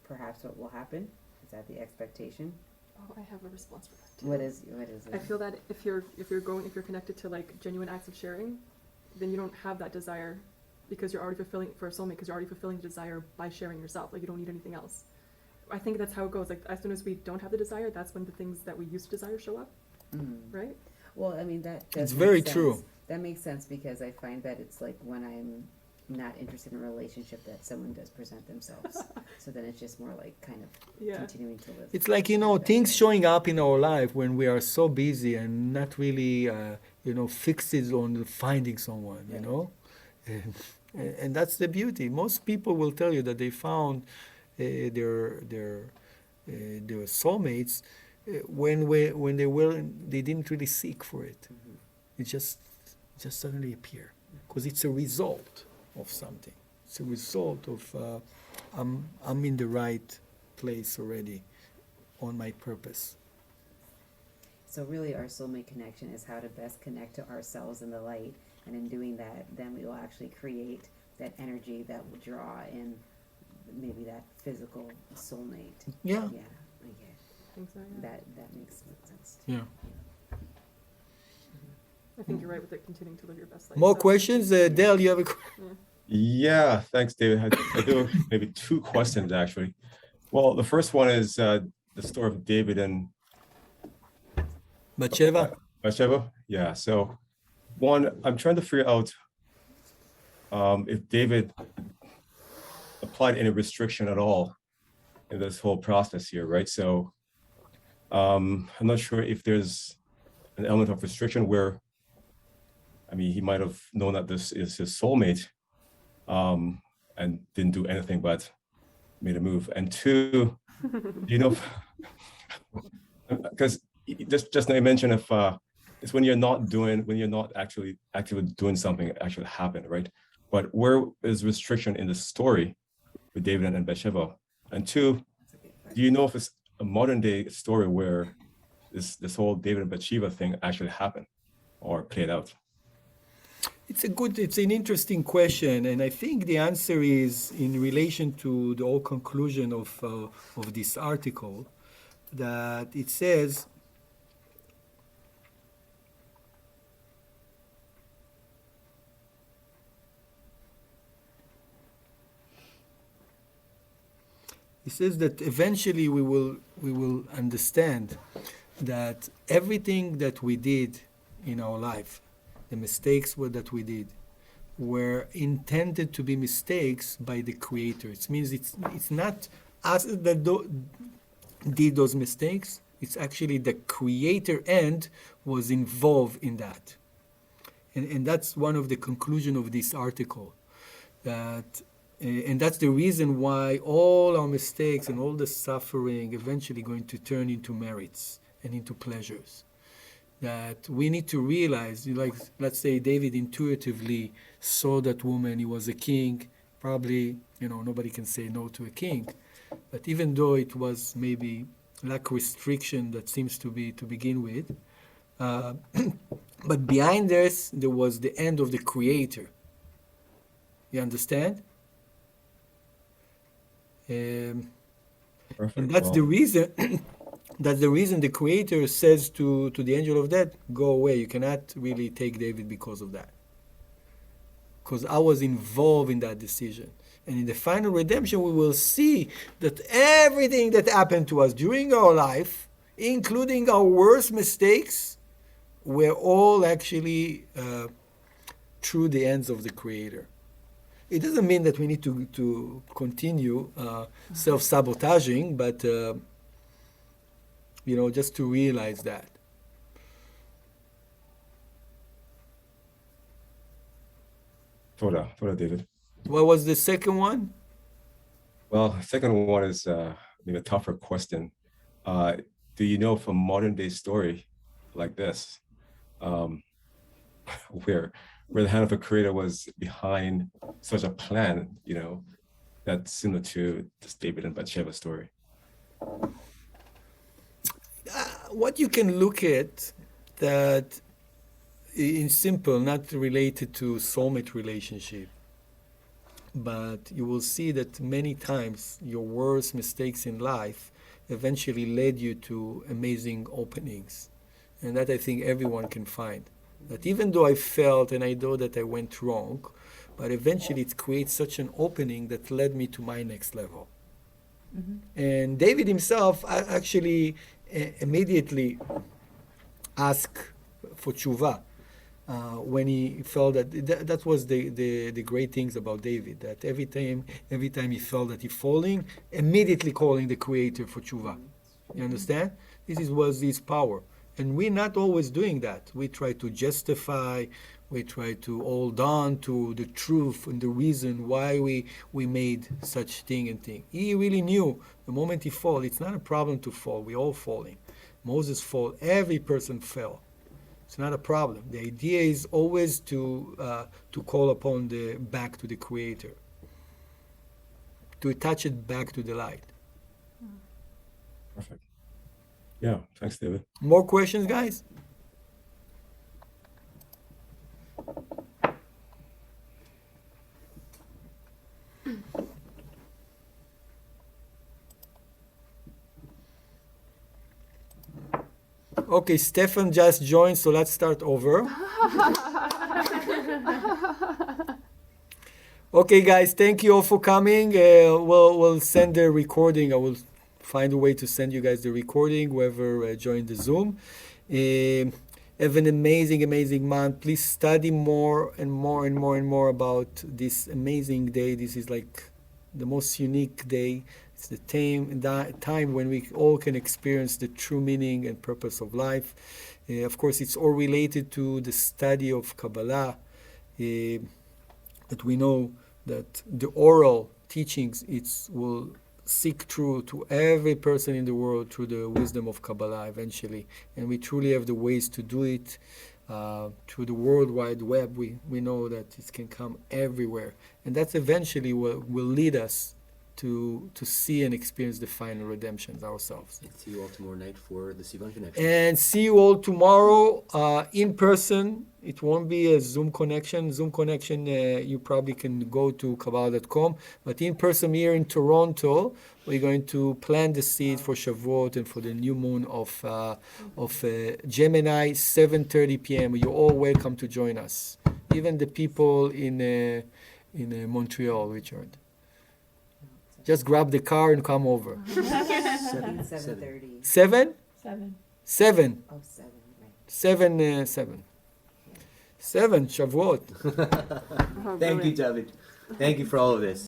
[SPEAKER 2] perhaps what will happen? Is that the expectation?
[SPEAKER 3] Oh, I have a response for that too.
[SPEAKER 2] What is it?
[SPEAKER 3] I feel that if you're connected to like genuine acts of sharing, then you don't have that desire because you're already fulfilling for a soulmate because you're already fulfilling the desire by sharing yourself. Like you don't need anything else. I think that's how it goes. Like as soon as we don't have the desire, that's when the things that we used to desire show up, right?
[SPEAKER 2] Well, I mean that.
[SPEAKER 1] It's
[SPEAKER 2] does
[SPEAKER 1] very
[SPEAKER 2] make sense.
[SPEAKER 1] true.
[SPEAKER 2] That makes sense because I find that it's like when I'm not interested in a relationship that someone does present themselves. So then it's just more like kind of
[SPEAKER 3] Yeah.
[SPEAKER 2] continuing to live.
[SPEAKER 1] It's like, things showing up in our life when we are so busy and not really, fixed on finding someone, And that's the beauty. Most people will tell you that they found their soulmates when they didn't really seek for it. It just suddenly appear because it's a result of something. It's a result of I'm in the right place already on my purpose.
[SPEAKER 2] So really our soulmate connection is how to best connect to ourselves in the light, and in doing that then we will actually create that energy that will draw in maybe that physical soulmate.
[SPEAKER 1] Yeah.
[SPEAKER 2] Yeah, okay.
[SPEAKER 3] I think so, yeah.
[SPEAKER 2] That makes sense.
[SPEAKER 1] Yeah.
[SPEAKER 3] I think you're right with it continuing to live your best life.
[SPEAKER 1] More
[SPEAKER 3] So-
[SPEAKER 1] questions? Dale, you have a question?
[SPEAKER 8] Yeah, thanks, David. I do maybe two questions, actually. Well, the first one is the story of David and
[SPEAKER 1] Bacheva?
[SPEAKER 8] Bacheva. Yeah, so one, I'm trying to figure out if David applied any restriction at all in this whole process here, right? So I'm not sure if there's an element of restriction where, I mean, he might have known that this is his soulmate, and didn't do anything but made a move. And two, you know, because just now you mentioned if it's when you're not actually actively doing something, it actually happened, right? But where is restriction in the story with David and Bacheva? And two, do you know if it's a modern day story where this whole David and Bacheva thing actually happened or played out?
[SPEAKER 1] It's an interesting question, and I think the answer is in relation to the whole conclusion of this article, that it says, that eventually we will understand that everything that we did in our life, the mistakes that we did, were intended to be mistakes by the Creator. It means it's not us that did those mistakes. It's actually the Creator end was involved in that. And that's one of the conclusion of this article. And that's the reason why all our mistakes and all the suffering eventually going to turn into merits and into pleasures. That we need to realize, like, let's say David intuitively saw that woman, he was a king, probably, nobody can say no to a king, but even though it was maybe lack restriction that seems to be to begin with, but behind this, there was the end of the Creator. You understand?
[SPEAKER 8] Perfect.
[SPEAKER 1] And that's the reason that's the reason the Creator says to the angel of death, go away, you cannot really take David because of that. Because I was involved in that decision. And in the final redemption, we will see that everything that happened to us during our life, including our worst mistakes, were all actually through the hands of the Creator. It doesn't mean that we need to continue self-sabotaging, but just to realize that.
[SPEAKER 8] Toda, David.
[SPEAKER 1] What was the second one?
[SPEAKER 8] Well, second one is maybe a tougher question. Do you know from modern day story like this, where the hand of the Creator was behind such a plan, that's similar to this David and Bathsheba story?
[SPEAKER 1] What you can look at that in simple, not related to soulmate relationship, but you will see that many times your worst mistakes in life eventually led you to amazing openings. And that I think everyone can find. That even though I felt and I know that I went wrong, but eventually it creates such an opening that led me to my next level. Mm-hmm. And David himself actually immediately asked for tshuva when he felt that was the great things about David, that every time he felt that he's falling, immediately calling the Creator for tshuva. You understand? This was his power. And we're not always doing that. We try to justify, we try to hold on to the truth and the reason why we made such thing and thing. He really knew the moment he fall, it's not a problem to fall. We're all falling. Moses fall. Every person fell. It's not a problem. The idea is always to call upon back to the Creator, to attach it back to the light.
[SPEAKER 8] Perfect. Yeah, thanks, David.
[SPEAKER 1] More questions, guys? Okay, Stefan just joined, so let's start over. Okay, guys, thank you all for coming. We'll send the recording. I will find a way to send you guys the recording, whoever joined the Zoom. Have an amazing month. Please study more and more about this amazing day. This is like the most unique day. It's the time when we all can experience the true meaning and purpose of life. Of course, it's all related to the study of Kabbalah, that we know that the oral teachings will seek through to every person in the world through the wisdom of Kabbalah eventually. And we truly have the ways to do it. Through the World Wide Web, we know that it can come everywhere. And that's eventually what will lead us to see and experience the final redemptions ourselves.
[SPEAKER 6] And see you all tomorrow night for the Sivan Connection.
[SPEAKER 1] And see you all tomorrow in person. It won't be a Zoom connection. Zoom connection, you probably can go to Kabbalah.com. But in person here in Toronto, we're going to plant the seed for Shavuot and for the new moon of Gemini, 7:30 p.m. You're all welcome to join us. Even the people in Montreal, Richard. Just grab the car and come over.
[SPEAKER 2] 7:30.
[SPEAKER 1] 7?
[SPEAKER 4] 7.
[SPEAKER 1] 7.
[SPEAKER 2] Oh, 7, right.
[SPEAKER 1] 7, Shavuot.
[SPEAKER 6] Thank you, David. Thank you for all of this.